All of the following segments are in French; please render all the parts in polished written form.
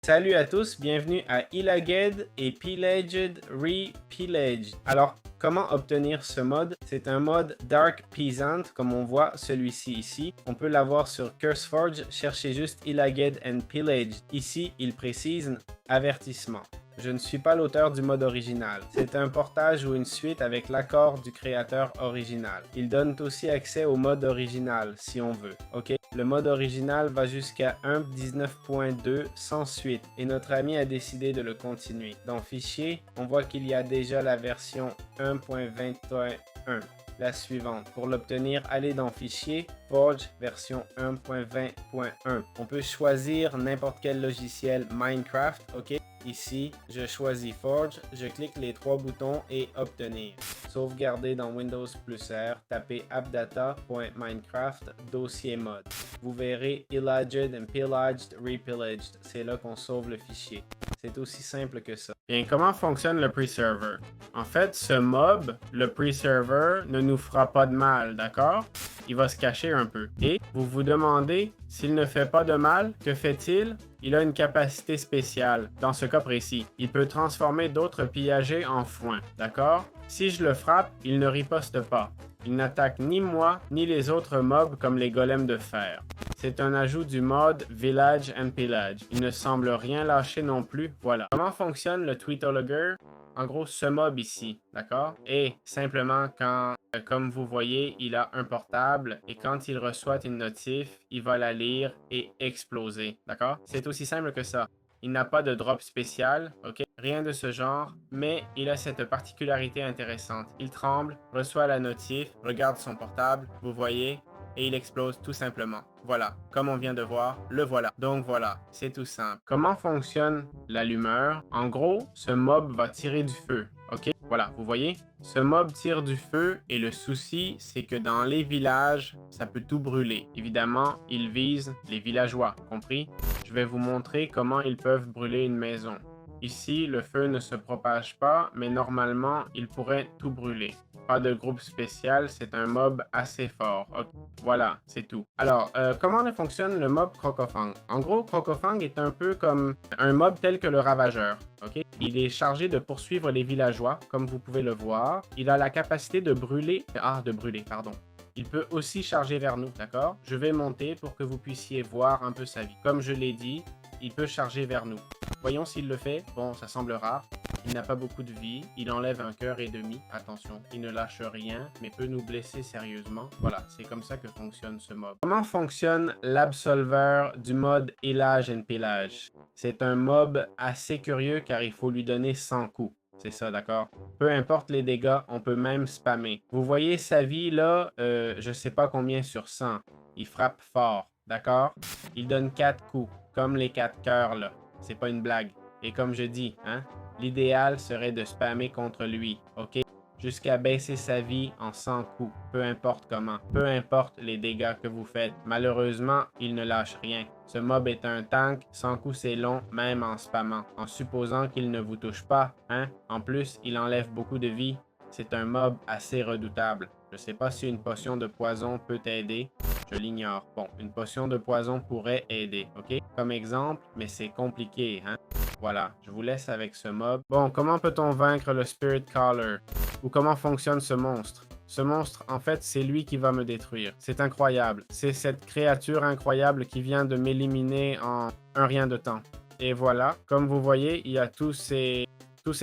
Salut à tous, bienvenue à Illaged et Pillaged Repillaged. Alors, comment obtenir ce mode? C'est un mode Dark Peasant, comme on voit celui-ci ici. On peut l'avoir sur CurseForge, cherchez juste Illaged and Pillaged. Ici, il précise avertissement. Je ne suis pas l'auteur du mode original. C'est un portage ou une suite avec l'accord du créateur original. Il donne aussi accès au mode original si on veut. Ok? Le mode original va jusqu'à 1.19.2 sans suite et notre ami a décidé de le continuer. Dans Fichier, on voit qu'il y a déjà la version 1.21. La suivante. Pour l'obtenir, allez dans Fichier, Forge, version 1.20.1. On peut choisir n'importe quel logiciel Minecraft, ok? Ici, je choisis Forge, je clique les trois boutons et Obtenir. Sauvegarder dans Windows plus R, tapez appdata.minecraft, dossier mode. Vous verrez Illaged and Pillaged Repillaged. C'est là qu'on sauve le fichier. C'est aussi simple que ça. Bien, comment fonctionne le pre-server? En fait, ce mob, le pre-server, ne nous fera pas de mal, d'accord? Il va se cacher un peu. Et vous vous demandez, s'il ne fait pas de mal, que fait-il? Il a une capacité spéciale. Dans ce cas précis, il peut transformer d'autres pillagers en foin, d'accord? Si je le frappe, il ne riposte pas. Il n'attaque ni moi, ni les autres mobs comme les golems de fer. C'est un ajout du mode Village and Pillage. Il ne semble rien lâcher non plus, voilà. Comment fonctionne le Tweetologger? En gros, ce mob ici, d'accord? Et simplement quand, comme vous voyez, il a un portable et quand il reçoit une notif, il va la lire et exploser, d'accord? C'est aussi simple que ça. Il n'a pas de drop spécial, ok? Rien de ce genre, mais il a cette particularité intéressante. Il tremble, reçoit la notif, regarde son portable, vous voyez, et il explose tout simplement. Voilà, comme on vient de voir, le voilà. Donc voilà, c'est tout simple. Comment fonctionne l'allumeur? En gros, ce mob va tirer du feu, ok? Voilà, vous voyez? Ce mob tire du feu et le souci, c'est que dans les villages, ça peut tout brûler. Évidemment, il vise les villageois, compris? Je vais vous montrer comment ils peuvent brûler une maison. Ici, le feu ne se propage pas, mais normalement, il pourrait tout brûler. Pas de groupe spécial, c'est un mob assez fort. Okay. Voilà, c'est tout. Alors, comment fonctionne le mob Crocofang? En gros, Crocofang est un peu comme un mob tel que le Ravageur. Okay? Il est chargé de poursuivre les villageois, comme vous pouvez le voir. Il a la capacité de brûler... pardon. Il peut aussi charger vers nous, d'accord? Je vais monter pour que vous puissiez voir un peu sa vie. Comme je l'ai dit, il peut charger vers nous. Voyons s'il le fait. Bon, ça semble rare. Il n'a pas beaucoup de vie. Il enlève un cœur et demi. Attention, il ne lâche rien, mais peut nous blesser sérieusement. Voilà, c'est comme ça que fonctionne ce mob. Comment fonctionne l'absolver du mode Illage and Pillage? C'est un mob assez curieux car il faut lui donner 100 coups. C'est ça, d'accord? Peu importe les dégâts, on peut même spammer. Vous voyez sa vie là, je sais pas combien sur 100. Il frappe fort, d'accord? Il donne 4 coups, comme les 4 cœurs là. C'est pas une blague. Et comme je dis, hein, l'idéal serait de spammer contre lui, ok? Jusqu'à baisser sa vie en 100 coups, peu importe comment, peu importe les dégâts que vous faites. Malheureusement, il ne lâche rien. Ce mob est un tank, 100 coups c'est long, même en spammant, en supposant qu'il ne vous touche pas, hein? En plus, il enlève beaucoup de vie. C'est un mob assez redoutable. Je sais pas si une potion de poison peut aider. Je l'ignore. Bon, une potion de poison pourrait aider, ok? Comme exemple, mais c'est compliqué, hein? Voilà, je vous laisse avec ce mob. Bon, comment peut-on vaincre le Spirit Caller? Ou comment fonctionne ce monstre? Ce monstre, en fait, c'est lui qui va me détruire. C'est incroyable. C'est cette créature incroyable qui vient de m'éliminer en un rien de temps. Et voilà, comme vous voyez, il y a tous ces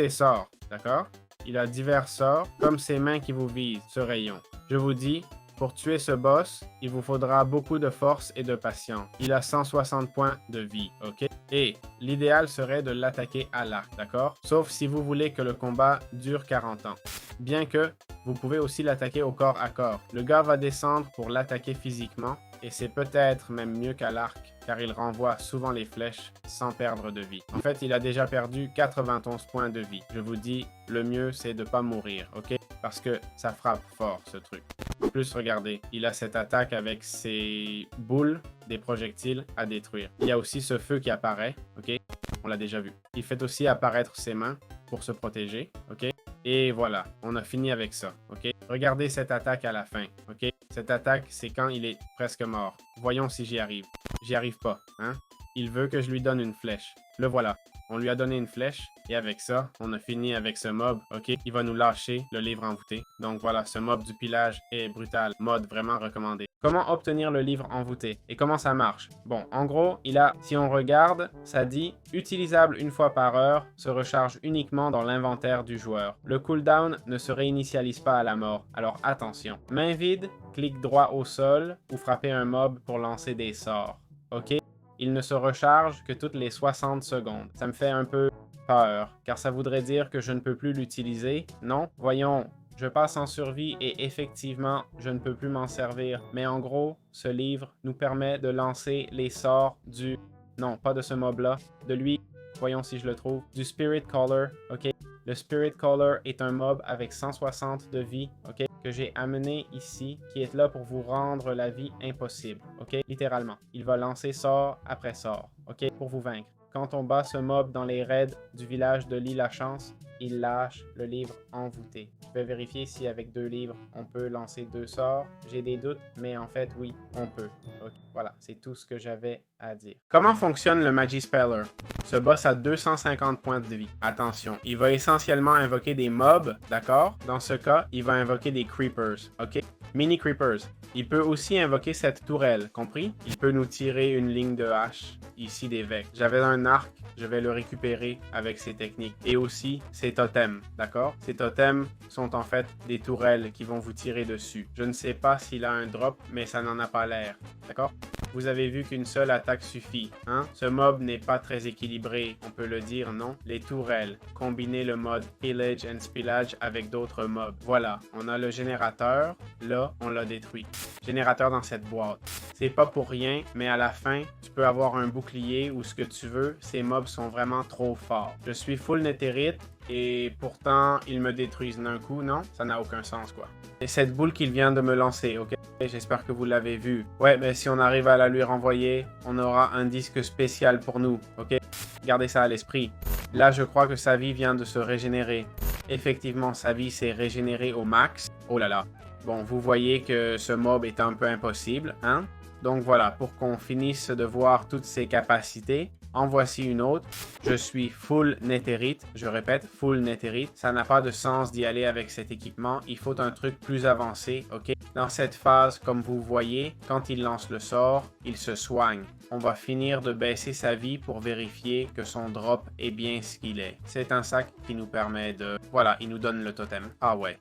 sorts, d'accord? Il a divers sorts, comme ses mains qui vous visent, ce rayon. Je vous dis, pour tuer ce boss, il vous faudra beaucoup de force et de patience. Il a 160 points de vie, ok? Et l'idéal serait de l'attaquer à l'arc, d'accord? Sauf si vous voulez que le combat dure 40 ans. Bien que, vous pouvez aussi l'attaquer au corps à corps. Le gars va descendre pour l'attaquer physiquement, et c'est peut-être même mieux qu'à l'arc, car il renvoie souvent les flèches sans perdre de vie. En fait, il a déjà perdu 91 points de vie. Je vous dis, le mieux c'est de pas mourir, ok? Parce que ça frappe fort, ce truc. En plus, regardez, il a cette attaque avec ses boules, des projectiles à détruire. Il y a aussi ce feu qui apparaît, ok? On l'a déjà vu. Il fait aussi apparaître ses mains pour se protéger, ok? Et voilà, on a fini avec ça, ok? Regardez cette attaque à la fin, ok? Cette attaque, c'est quand il est presque mort. Voyons si j'y arrive. J'y arrive pas, hein? Il veut que je lui donne une flèche. Le voilà. On lui a donné une flèche et avec ça, on a fini avec ce mob, ok? Il va nous lâcher le livre envoûté. Donc voilà, ce mob du pillage est brutal, mode vraiment recommandé. Comment obtenir le livre envoûté et comment ça marche? Bon, en gros, si on regarde, ça dit utilisable une fois par heure, se recharge uniquement dans l'inventaire du joueur. Le cooldown ne se réinitialise pas à la mort, alors attention. Main vide, clic droit au sol ou frapper un mob pour lancer des sorts, ok? Il ne se recharge que toutes les 60 secondes. Ça me fait un peu peur, car ça voudrait dire que je ne peux plus l'utiliser. Non, voyons, je passe en survie et effectivement, je ne peux plus m'en servir. Mais en gros, ce livre nous permet de lancer les sorts du... Non, pas de ce mob-là, de lui, voyons si je le trouve, du Spirit Caller, ok? Le Spirit Caller est un mob avec 160 de vie, ok? Que j'ai amené ici, qui est là pour vous rendre la vie impossible, ok? Littéralement. Il va lancer sort après sort, ok? Pour vous vaincre. Quand on bat ce mob dans les raids du village de l'île à chance, il lâche le livre envoûté. Je vais vérifier si avec 2 livres, on peut lancer 2 sorts. J'ai des doutes, mais en fait, oui, on peut. Okay. Voilà, c'est tout ce que j'avais à dire. Comment fonctionne le Magispeller? Ce boss a 250 points de vie. Attention, il va essentiellement invoquer des mobs, d'accord? Dans ce cas, il va invoquer des creepers, ok? Mini creepers. Il peut aussi invoquer cette tourelle, compris? Il peut nous tirer une ligne de hache, ici des vecs. J'avais un arc, je vais le récupérer avec ces techniques. Et aussi, ces totems, d'accord? Ces totems sont en fait des tourelles qui vont vous tirer dessus. Je ne sais pas s'il a un drop, mais ça n'en a pas l'air, d'accord? Vous avez vu qu'une seule attaque suffit, hein? Ce mob n'est pas très équilibré, on peut le dire, non? Les tourelles, combiner le mode Pillage and Spillage avec d'autres mobs. Voilà, on a le générateur, là, on l'a détruit. Générateur dans cette boîte. C'est pas pour rien, mais à la fin, tu peux avoir un bouclier ou ce que tu veux, ces mobs sont vraiment trop forts. Je suis full netherite et pourtant, ils me détruisent d'un coup, non? Ça n'a aucun sens, quoi. Et cette boule qu'il vient de me lancer, ok? J'espère que vous l'avez vu. Ouais, mais si on arrive à la lui renvoyer, on aura un disque spécial pour nous, ok? Gardez ça à l'esprit. Là, je crois que sa vie vient de se régénérer. Effectivement, sa vie s'est régénérée au max. Oh là là. Bon, vous voyez que ce mob est un peu impossible, hein? Donc voilà, pour qu'on finisse de voir toutes ses capacités, en voici une autre. Je suis full netherite, je répète, full netherite. Ça n'a pas de sens d'y aller avec cet équipement, il faut un truc plus avancé, ok? Dans cette phase, comme vous voyez, quand il lance le sort, il se soigne. On va finir de baisser sa vie pour vérifier que son drop est bien ce qu'il est. C'est un sac qui nous permet de... Voilà, il nous donne le totem. Ah ouais.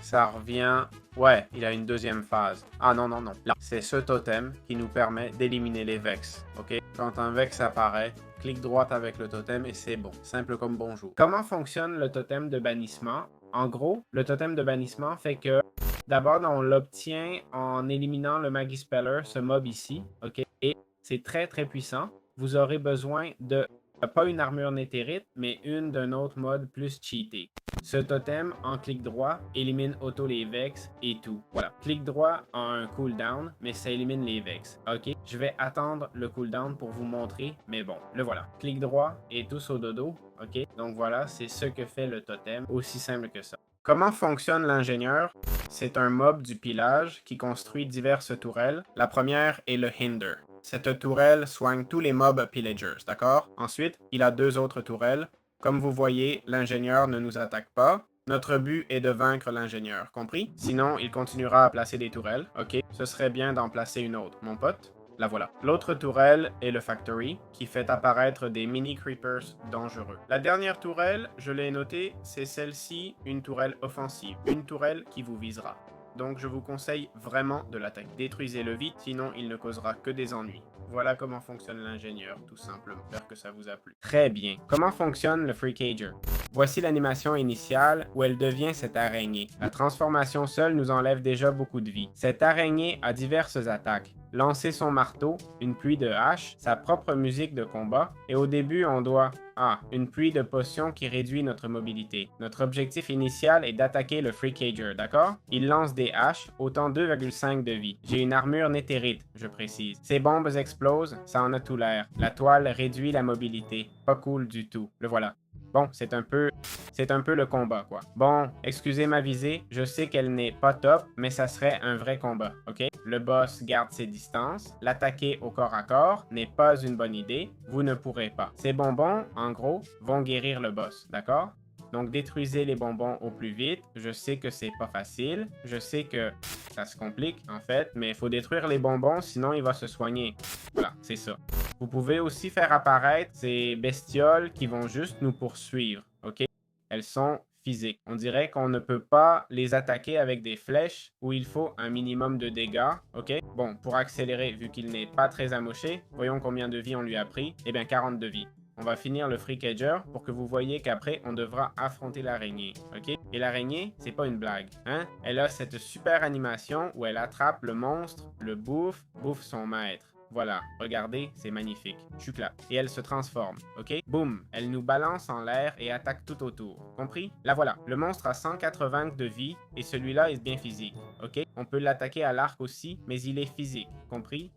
Ça revient... Ouais, il a une deuxième phase. Ah non. Là, c'est ce totem qui nous permet d'éliminer les Vex. Ok? Quand un Vex apparaît, clique droite avec le totem et c'est bon. Simple comme bonjour. Comment fonctionne le totem de bannissement? En gros, le totem de bannissement fait que d'abord, on l'obtient en éliminant le Magispeller, ce mob ici. Ok? Et c'est très puissant. Vous aurez besoin de, pas une armure néthérite, mais une d'un autre mode plus cheaté. Ce totem, en clic droit, élimine auto les Vex et tout. Voilà. Clic droit a un cooldown, mais ça élimine les Vex. Ok? Je vais attendre le cooldown pour vous montrer, mais bon, le voilà. Clic droit et tous au dodo. Ok? Donc voilà, c'est ce que fait le totem. Aussi simple que ça. Comment fonctionne l'ingénieur? C'est un mob du pillage qui construit diverses tourelles. La première est le Hinder. Cette tourelle soigne tous les mobs pillagers, d'accord? Ensuite, il a 2 autres tourelles. Comme vous voyez, l'ingénieur ne nous attaque pas. Notre but est de vaincre l'ingénieur, compris? Sinon, il continuera à placer des tourelles, ok? Ce serait bien d'en placer une autre, mon pote. La voilà. L'autre tourelle est le Factory, qui fait apparaître des mini creepers dangereux. La dernière tourelle, je l'ai notée, c'est celle-ci, une tourelle offensive. Une tourelle qui vous visera. Donc je vous conseille vraiment de l'attaquer. Détruisez-le vite, sinon il ne causera que des ennuis. Voilà comment fonctionne l'ingénieur, tout simplement. J'espère que ça vous a plu. Très bien. Comment fonctionne le Free Cager? Voici l'animation initiale où elle devient cette araignée. La transformation seule nous enlève déjà beaucoup de vie. Cette araignée a diverses attaques. Lancer son marteau, une pluie de haches, sa propre musique de combat, et au début on doit... une pluie de potions qui réduit notre mobilité. Notre objectif initial est d'attaquer le Free Cager, d'accord? Il lance des haches, autant 2,5 de vie. J'ai une armure néthérite, je précise. Ces bombes explosent, ça en a tout l'air. La toile réduit la mobilité. Pas cool du tout. Le voilà. Bon, c'est un peu le combat, quoi. Bon, excusez ma visée, je sais qu'elle n'est pas top, mais ça serait un vrai combat, ok? Le boss garde ses distances, l'attaquer au corps à corps n'est pas une bonne idée, vous ne pourrez pas. Ces bonbons, en gros, vont guérir le boss, d'accord? Donc, détruisez les bonbons au plus vite. Je sais que c'est pas facile. Je sais que ça se complique, en fait, mais il faut détruire les bonbons, sinon il va se soigner. Voilà, c'est ça. Vous pouvez aussi faire apparaître ces bestioles qui vont juste nous poursuivre, ok? Elles sont physiques. On dirait qu'on ne peut pas les attaquer avec des flèches où il faut un minimum de dégâts, ok? Bon, pour accélérer, vu qu'il n'est pas très amoché, voyons combien de vies on lui a pris. Eh bien, 42 vies. On va finir le Free Cager pour que vous voyez qu'après, on devra affronter l'araignée, ok? Et l'araignée, c'est pas une blague, hein? Elle a cette super animation où elle attrape le monstre, le bouffe son maître. Voilà, regardez, c'est magnifique. Chucla. Et elle se transforme, ok? Boum, elle nous balance en l'air et attaque tout autour. Compris? La voilà. Le monstre a 180 de vie et celui-là est bien physique, ok? On peut l'attaquer à l'arc aussi, mais il est physique, compris?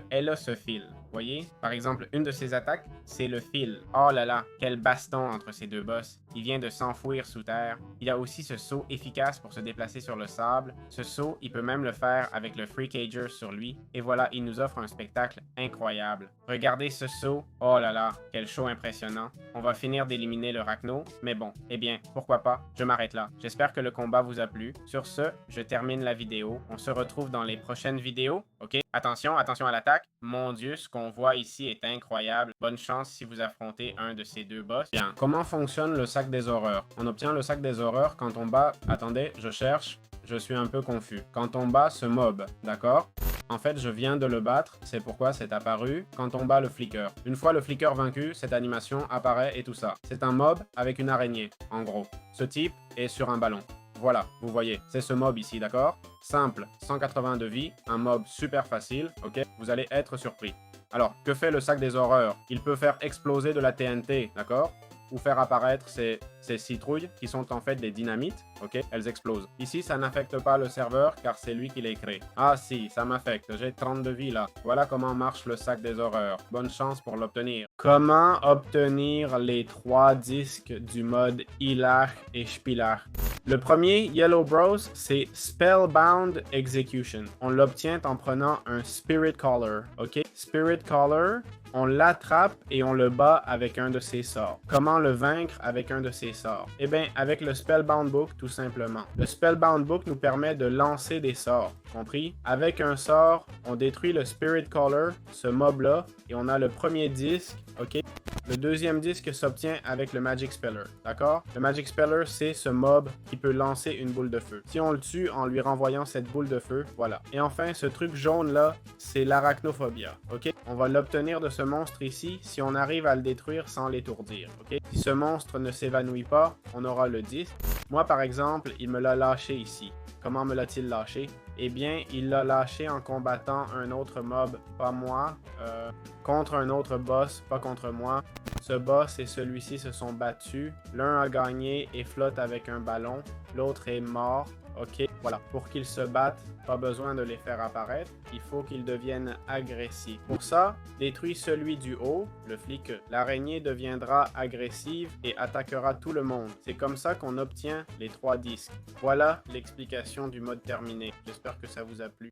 Elle a ce fil, voyez? Par exemple, une de ses attaques, c'est le fil. Oh là là, quel baston entre ces deux boss. Il vient de s'enfouir sous terre. Il a aussi ce saut efficace pour se déplacer sur le sable. Ce saut, il peut même le faire avec le Free Cager sur lui. Et voilà, il nous offre un spectacle incroyable. Regardez ce saut. Oh là là, quel show impressionnant. On va finir d'éliminer le Rachno, mais bon, eh bien, pourquoi pas, je m'arrête là. J'espère que le combat vous a plu. Sur ce, je termine la vidéo. On se retrouve dans les prochaines vidéos, ok? Attention, attention à l'attaque. Mon Dieu, ce qu'on voit ici est incroyable. Bonne chance si vous affrontez un de ces deux boss. Bien, comment fonctionne le sac des horreurs? On obtient le sac des horreurs quand on bat... Attendez, je cherche. Je suis un peu confus. Quand on bat ce mob, d'accord? En fait, je viens de le battre, c'est pourquoi c'est apparu quand on bat le flicker. Une fois le flicker vaincu, cette animation apparaît et tout ça. C'est un mob avec une araignée, en gros. Ce type est sur un ballon. Voilà, vous voyez, c'est ce mob ici, d'accord? Simple, 180 de vie, un mob super facile, ok? Vous allez être surpris. Alors, que fait le sac des horreurs? Il peut faire exploser de la TNT, d'accord? Ou faire apparaître ces citrouilles qui sont en fait des dynamites, ok? Elles explosent. Ici, ça n'affecte pas le serveur car c'est lui qui les crée. Ah si, ça m'affecte, j'ai 30 de vie là. Voilà comment marche le sac des horreurs. Bonne chance pour l'obtenir. Comment obtenir les 3 disques du mode Ilach et Spilach? Le premier, Yellow Bros, c'est Spellbound Execution. On l'obtient en prenant un Spirit Caller, ok? Spirit Caller, on l'attrape et on le bat avec un de ses sorts. Comment le vaincre avec un de ses sorts? Eh bien, avec le Spellbound Book, tout simplement. Le Spellbound Book nous permet de lancer des sorts, compris? Avec un sort, on détruit le Spirit Caller, ce mob-là, et on a le premier disque, ok? Le deuxième disque s'obtient avec le Magic Speller, d'accord? Le Magic Speller, c'est ce mob qui peut lancer une boule de feu. Si on le tue en lui renvoyant cette boule de feu, voilà. Et enfin, ce truc jaune-là, c'est l'arachnophobia, ok? On va l'obtenir de ce monstre ici si on arrive à le détruire sans l'étourdir, ok? Si ce monstre ne s'évanouit pas, on aura le disque. Moi, par exemple, il me l'a lâché ici. Comment me l'a-t-il lâché? Eh bien, il l'a lâché en combattant un autre mob, pas moi, contre un autre boss, pas contre moi. Ce boss et celui-ci se sont battus. L'un a gagné et flotte avec un ballon. L'autre est mort. Ok, voilà. Pour qu'ils se battent, pas besoin de les faire apparaître. Il faut qu'ils deviennent agressifs. Pour ça, détruis celui du haut, le flic. L'araignée deviendra agressive et attaquera tout le monde. C'est comme ça qu'on obtient les 3 disques. Voilà l'explication du mode terminé. J'espère que ça vous a plu.